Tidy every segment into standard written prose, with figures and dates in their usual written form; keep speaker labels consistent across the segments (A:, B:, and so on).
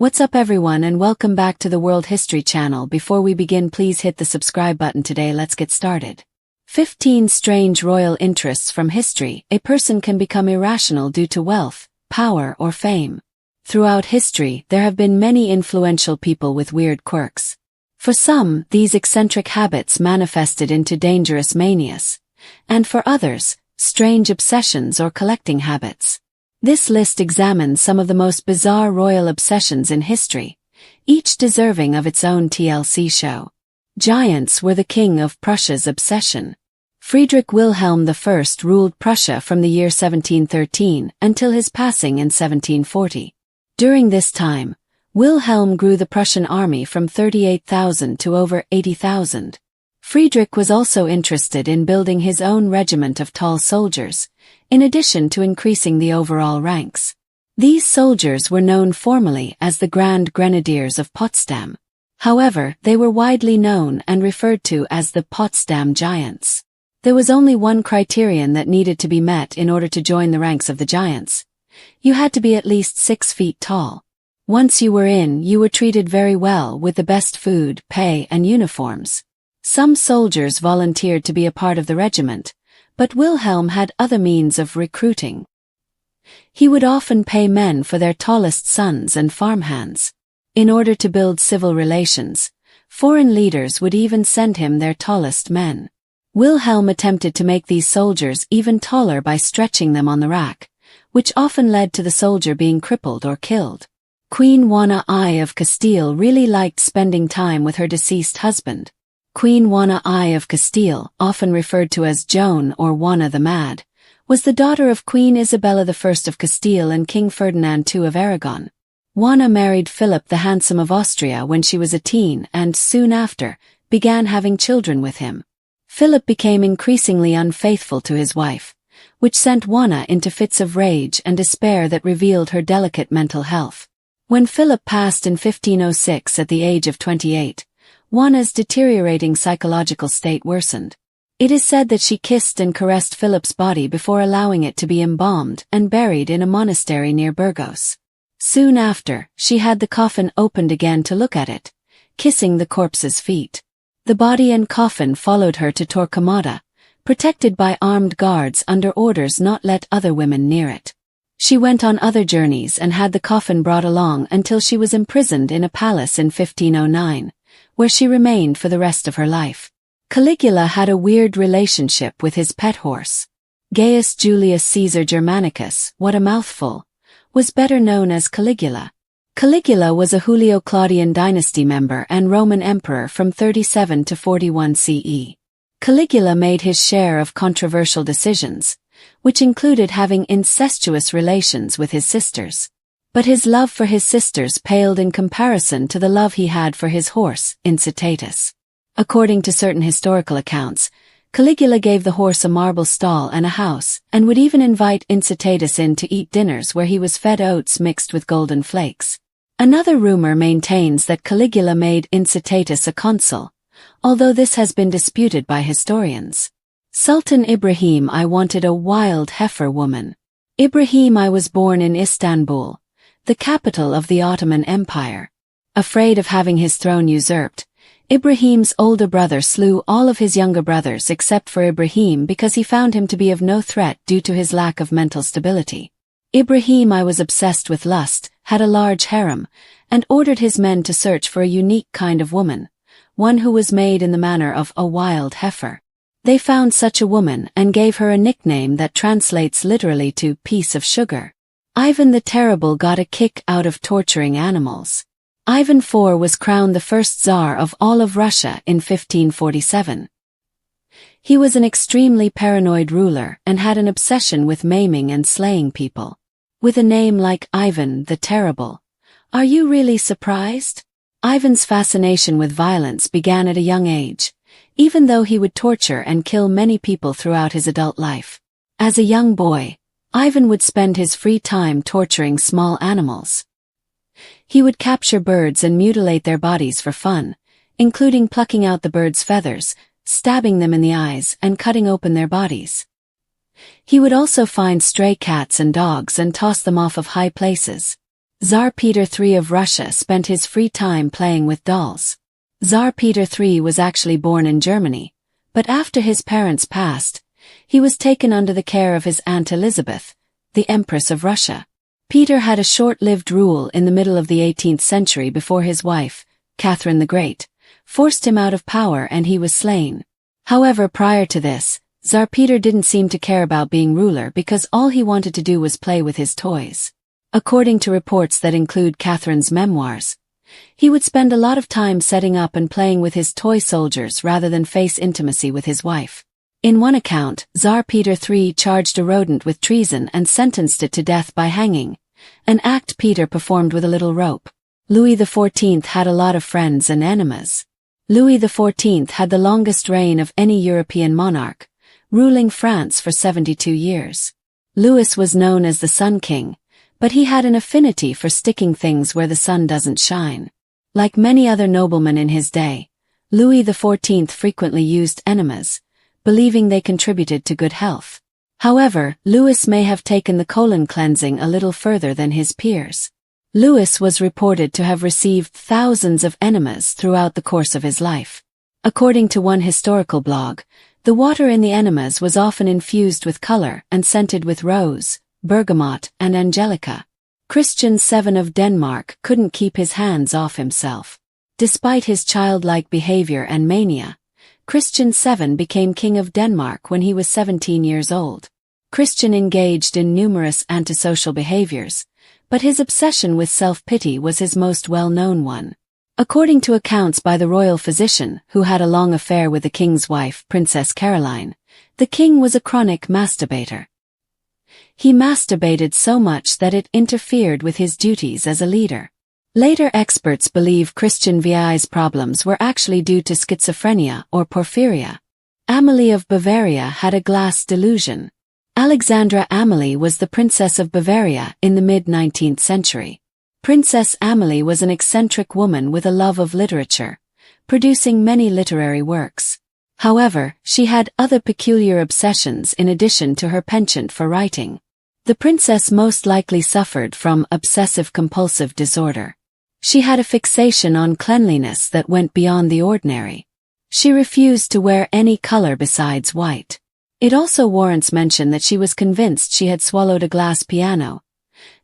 A: What's up everyone and welcome back to the World History Channel. Before we begin, please hit the subscribe button today. Let's get started. 15 strange royal interests from history. A person can become irrational due to wealth, power, or fame. Throughout history, there have been many influential people with weird quirks. For some, these eccentric habits manifested into dangerous manias, and for others, strange obsessions or collecting habits. This list examines some of the most bizarre royal obsessions in history, each deserving of its own TLC show. Giants were the king of Prussia's obsession. Friedrich Wilhelm I ruled Prussia from the year 1713 until his passing in 1740. During this time, Wilhelm grew the Prussian army from 38,000 to over 80,000. Friedrich was also interested in building his own regiment of tall soldiers, in addition to increasing the overall ranks. These soldiers were known formally as the Grand Grenadiers of Potsdam. However, they were widely known and referred to as the Potsdam Giants. There was only one criterion that needed to be met in order to join the ranks of the Giants. You had to be at least 6 feet tall. Once you were in, you were treated very well with the best food, pay, and uniforms. Some soldiers volunteered to be a part of the regiment, but Wilhelm had other means of recruiting. He would often pay men for their tallest sons and farmhands. In order to build civil relations, foreign leaders would even send him their tallest men. Wilhelm attempted to make these soldiers even taller by stretching them on the rack, which often led to the soldier being crippled or killed. Queen Juana I of Castile really liked spending time with her deceased husband. Queen Juana I of Castile, often referred to as Joan or Juana the Mad, was the daughter of Queen Isabella I of Castile and King Ferdinand II of Aragon. Juana married Philip the Handsome of Austria when she was a teen and, soon after, began having children with him. Philip became increasingly unfaithful to his wife, which sent Juana into fits of rage and despair that revealed her delicate mental health. When Philip passed in 1506 at the age of 28, Juana's deteriorating psychological state worsened. It is said that she kissed and caressed Philip's body before allowing it to be embalmed and buried in a monastery near Burgos. Soon after, she had the coffin opened again to look at it, kissing the corpse's feet. The body and coffin followed her to Torquemada, protected by armed guards under orders not let other women near it. She went on other journeys and had the coffin brought along until she was imprisoned in a palace in 1509. Where she remained for the rest of her life. Caligula had a weird relationship with his pet horse. Gaius Julius Caesar Germanicus, what a mouthful, was better known as Caligula. Caligula was a Julio-Claudian dynasty member and Roman emperor from 37 to 41 CE. Caligula made his share of controversial decisions, which included having incestuous relations with his sisters. But his love for his sisters paled in comparison to the love he had for his horse, Incitatus. According to certain historical accounts, Caligula gave the horse a marble stall and a house, and would even invite Incitatus in to eat dinners where he was fed oats mixed with golden flakes. Another rumor maintains that Caligula made Incitatus a consul, although this has been disputed by historians. Sultan Ibrahim I wanted a wild heifer woman. Ibrahim I was born in Istanbul, the capital of the Ottoman Empire. Afraid of having his throne usurped, Ibrahim's older brother slew all of his younger brothers except for Ibrahim because he found him to be of no threat due to his lack of mental stability. Ibrahim I was obsessed with lust, had a large harem, and ordered his men to search for a unique kind of woman, one who was made in the manner of a wild heifer. They found such a woman and gave her a nickname that translates literally to piece of sugar. Ivan the Terrible got a kick out of torturing animals. Ivan IV was crowned the first Tsar of all of Russia in 1547. He was an extremely paranoid ruler and had an obsession with maiming and slaying people. With a name like Ivan the Terrible, are you really surprised? Ivan's fascination with violence began at a young age, even though he would torture and kill many people throughout his adult life. As a young boy, Ivan would spend his free time torturing small animals. He would capture birds and mutilate their bodies for fun, including plucking out the birds' feathers, stabbing them in the eyes, and cutting open their bodies. He would also find stray cats and dogs and toss them off of high places. Tsar Peter III of Russia spent his free time playing with dolls. Tsar Peter III was actually born in Germany, but after his parents passed, he was taken under the care of his Aunt Elizabeth, the Empress of Russia. Peter had a short-lived rule in the middle of the 18th century before his wife, Catherine the Great, forced him out of power and he was slain. However, prior to this, Tsar Peter didn't seem to care about being ruler because all he wanted to do was play with his toys. According to reports that include Catherine's memoirs, he would spend a lot of time setting up and playing with his toy soldiers rather than face intimacy with his wife. In one account, Tsar Peter III charged a rodent with treason and sentenced it to death by hanging, an act Peter performed with a little rope. Louis XIV had a lot of friends and enemies. Louis XIV had the longest reign of any European monarch, ruling France for 72 years. Louis was known as the Sun King, but he had an affinity for sticking things where the sun doesn't shine. Like many other noblemen in his day, Louis XIV frequently used enemas, believing they contributed to good health. However, Louis may have taken the colon cleansing a little further than his peers. Louis was reported to have received thousands of enemas throughout the course of his life. According to one historical blog, the water in the enemas was often infused with color and scented with rose, bergamot, and angelica. Christian VII of Denmark couldn't keep his hands off himself. Despite his childlike behavior and mania, Christian VII became King of Denmark when he was 17 years old. Christian engaged in numerous antisocial behaviors, but his obsession with self-pity was his most well-known one. According to accounts by the royal physician, who had a long affair with the king's wife, Princess Caroline, the king was a chronic masturbator. He masturbated so much that it interfered with his duties as a leader. Later experts believe Christian VI's problems were actually due to schizophrenia or porphyria. Amalie of Bavaria had a glass delusion. Alexandra Amalie was the Princess of Bavaria in the mid-19th century. Princess Amalie was an eccentric woman with a love of literature, producing many literary works. However, she had other peculiar obsessions in addition to her penchant for writing. The princess most likely suffered from obsessive-compulsive disorder. She had a fixation on cleanliness that went beyond the ordinary. She refused to wear any color besides white. It also warrants mention that she was convinced she had swallowed a glass piano.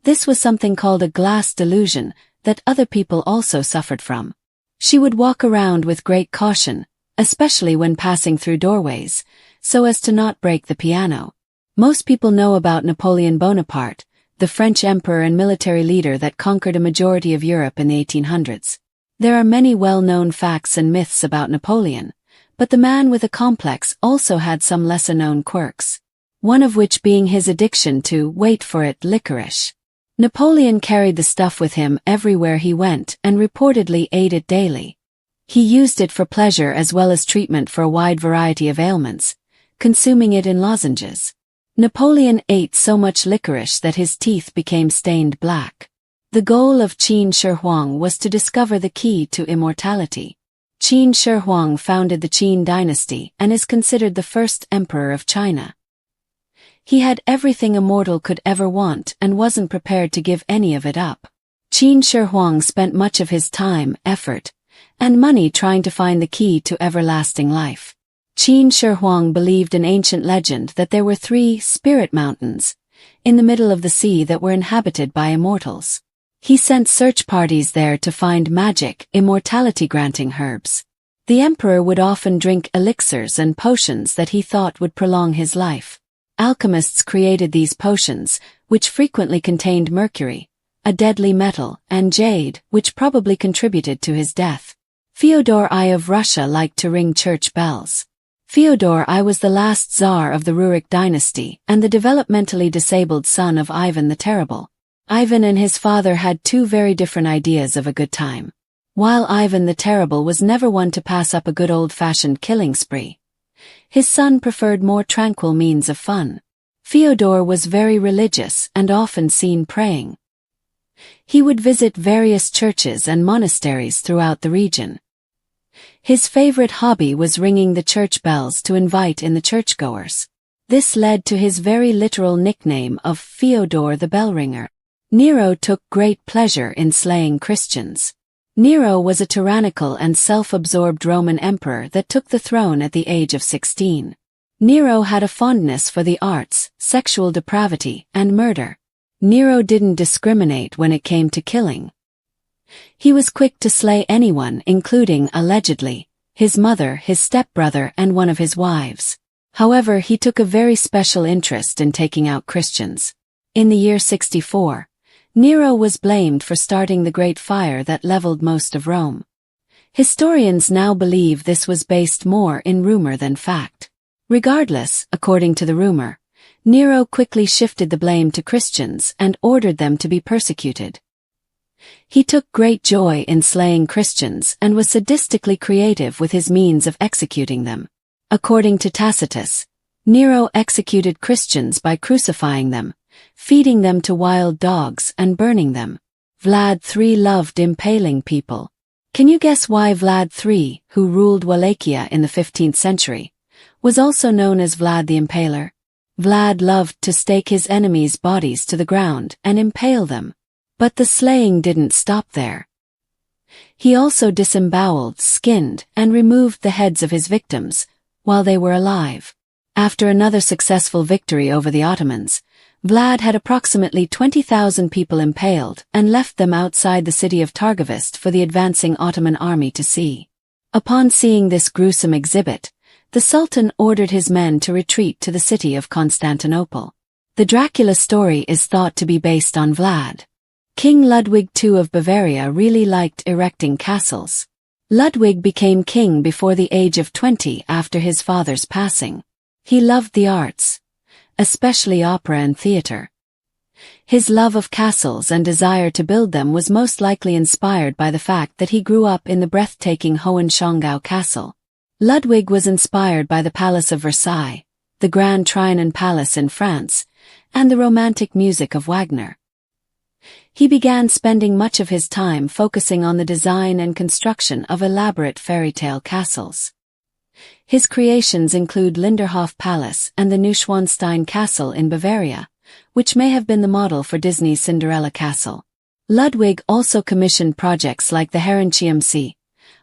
A: This was something called a glass delusion that other people also suffered from. She would walk around with great caution, especially when passing through doorways, so as to not break the piano. Most people know about Napoleon Bonaparte, the French emperor and military leader that conquered a majority of Europe in the 1800s. There are many well-known facts and myths about Napoleon, but the man with a complex also had some lesser-known quirks, one of which being his addiction to, wait for it, licorice. Napoleon carried the stuff with him everywhere he went and reportedly ate it daily. He used it for pleasure as well as treatment for a wide variety of ailments, consuming it in lozenges. Napoleon ate so much licorice that his teeth became stained black. The goal of Qin Shi Huang was to discover the key to immortality. Qin Shi Huang founded the Qin dynasty and is considered the first emperor of China. He had everything a mortal could ever want and wasn't prepared to give any of it up. Qin Shi Huang spent much of his time, effort, and money trying to find the key to everlasting life. Qin Shi Huang believed an ancient legend that there were 3 spirit mountains in the middle of the sea that were inhabited by immortals. He sent search parties there to find magic, immortality-granting herbs. The emperor would often drink elixirs and potions that he thought would prolong his life. Alchemists created these potions, which frequently contained mercury, a deadly metal, and jade, which probably contributed to his death. Fyodor I of Russia liked to ring church bells. Fyodor I was the last Tsar of the Rurik dynasty and the developmentally disabled son of Ivan the Terrible. Ivan and his father had 2 very different ideas of a good time. While Ivan the Terrible was never one to pass up a good old-fashioned killing spree, his son preferred more tranquil means of fun. Fyodor was very religious and often seen praying. He would visit various churches and monasteries throughout the region. His favorite hobby was ringing the church bells to invite in the churchgoers. This led to his very literal nickname of Fyodor the Bellringer. Nero took great pleasure in slaying Christians. Nero was a tyrannical and self-absorbed Roman emperor that took the throne at the age of 16. Nero had a fondness for the arts, sexual depravity, and murder. Nero didn't discriminate when it came to killing. He was quick to slay anyone, including, allegedly, his mother, his stepbrother, and one of his wives. However, he took a very special interest in taking out Christians. In the year 64, Nero was blamed for starting the Great Fire that leveled most of Rome. Historians now believe this was based more in rumor than fact. Regardless, according to the rumor, Nero quickly shifted the blame to Christians and ordered them to be persecuted. He took great joy in slaying Christians and was sadistically creative with his means of executing them. According to Tacitus, Nero executed Christians by crucifying them, feeding them to wild dogs, and burning them. Vlad III loved impaling people. Can you guess why Vlad III, who ruled Wallachia in the 15th century, was also known as Vlad the Impaler? Vlad loved to stake his enemies' bodies to the ground and impale them. But the slaying didn't stop there. He also disemboweled, skinned, and removed the heads of his victims while they were alive. After another successful victory over the Ottomans, Vlad had approximately 20,000 people impaled and left them outside the city of Targovist for the advancing Ottoman army to see. Upon seeing this gruesome exhibit, the Sultan ordered his men to retreat to the city of Constantinople. The Dracula story is thought to be based on Vlad. King Ludwig II of Bavaria really liked erecting castles. Ludwig became king before the age of 20 after his father's passing. He loved the arts, especially opera and theater. His love of castles and desire to build them was most likely inspired by the fact that he grew up in the breathtaking Hohenschwangau Castle. Ludwig was inspired by the Palace of Versailles, the Grand Trianon Palace in France, and the romantic music of Wagner. He began spending much of his time focusing on the design and construction of elaborate fairy tale castles. His creations include Linderhof Palace and the Neuschwanstein Castle in Bavaria, which may have been the model for Disney's Cinderella Castle. Ludwig also commissioned projects like the Herrenchiemsee,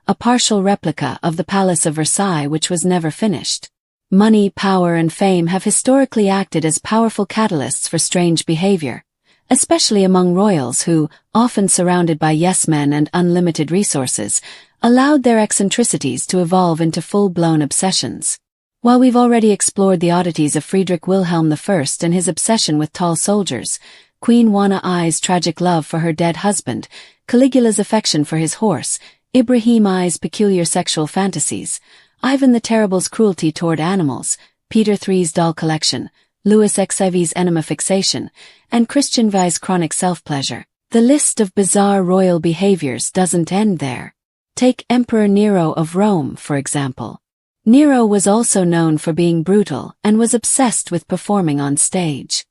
A: a partial replica of the Palace of Versailles which was never finished. Money, power, and fame have historically acted as powerful catalysts for strange behavior, especially among royals who, often surrounded by yes-men and unlimited resources, allowed their eccentricities to evolve into full-blown obsessions. While we've already explored the oddities of Friedrich Wilhelm I and his obsession with tall soldiers, Queen Juana I's tragic love for her dead husband, Caligula's affection for his horse, Ibrahim I's peculiar sexual fantasies, Ivan the Terrible's cruelty toward animals, Peter III's doll collection, Louis XIV's enema fixation, and Christian V's chronic self-pleasure, the list of bizarre royal behaviors doesn't end there. Take Emperor Nero of Rome, for example. Nero was also known for being brutal and was obsessed with performing on stage.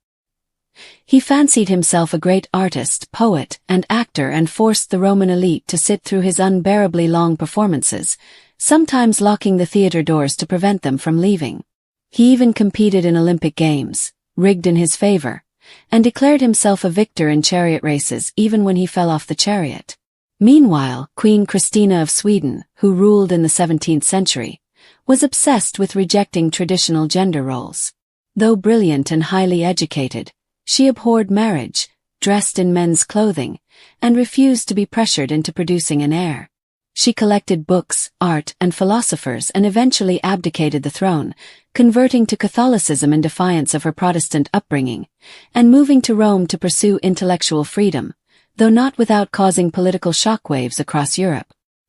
A: He fancied himself a great artist, poet, and actor and forced the Roman elite to sit through his unbearably long performances, sometimes locking the theater doors to prevent them from leaving. He even competed in Olympic Games, rigged in his favor, and declared himself a victor in chariot races even when he fell off the chariot. Meanwhile, Queen Christina of Sweden, who ruled in the 17th century, was obsessed with rejecting traditional gender roles. Though brilliant and highly educated, she abhorred marriage, dressed in men's clothing, and refused to be pressured into producing an heir. She collected books, art, and philosophers and eventually abdicated the throne, converting to Catholicism in defiance of her Protestant upbringing, and moving to Rome to pursue intellectual freedom, though not without causing political shockwaves across Europe.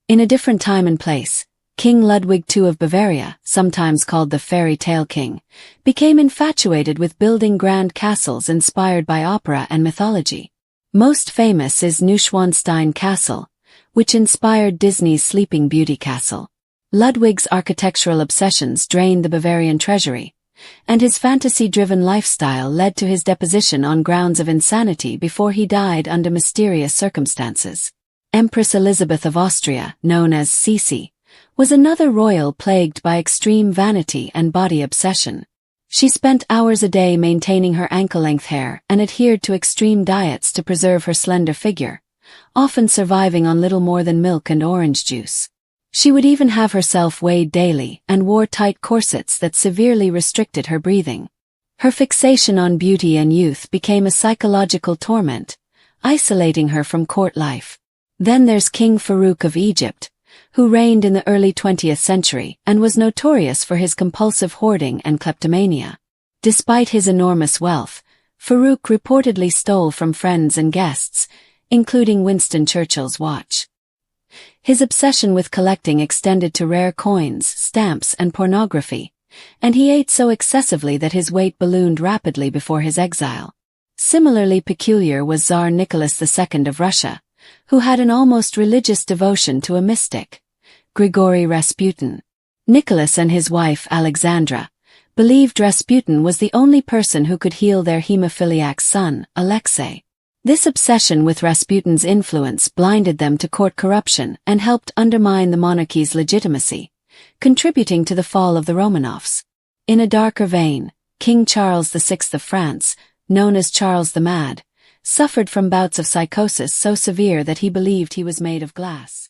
A: In a different time and place, King Ludwig II of Bavaria, sometimes called the Fairy Tale King, became infatuated with building grand castles inspired by opera and mythology. Most famous is Neuschwanstein Castle, which inspired Disney's Sleeping Beauty Castle. Ludwig's architectural obsessions drained the Bavarian treasury, and his fantasy-driven lifestyle led to his deposition on grounds of insanity before he died under mysterious circumstances. Empress Elizabeth of Austria, known as Sisi, was another royal plagued by extreme vanity and body obsession. She spent hours a day maintaining her ankle-length hair and adhered to extreme diets to preserve her slender figure, often surviving on little more than milk and orange juice. She would even have herself weighed daily and wore tight corsets that severely restricted her breathing. Her fixation on beauty and youth became a psychological torment, isolating her from court life. Then there's King Farouk of Egypt, who reigned in the early 20th century and was notorious for his compulsive hoarding and kleptomania. Despite his enormous wealth, Farouk reportedly stole from friends and guests, including Winston Churchill's watch. His obsession with collecting extended to rare coins, stamps, and pornography, and he ate so excessively that his weight ballooned rapidly before his exile. Similarly peculiar was Tsar Nicholas II of Russia, who had an almost religious devotion to a mystic, Grigory Rasputin. Nicholas and his wife Alexandra believed Rasputin was the only person who could heal their hemophiliac son, Alexei. This obsession with Rasputin's influence blinded them to court corruption and helped undermine the monarchy's legitimacy, contributing to the fall of the Romanovs. In a darker vein, King Charles VI of France, known as Charles the Mad, suffered from bouts of psychosis so severe that he believed he was made of glass.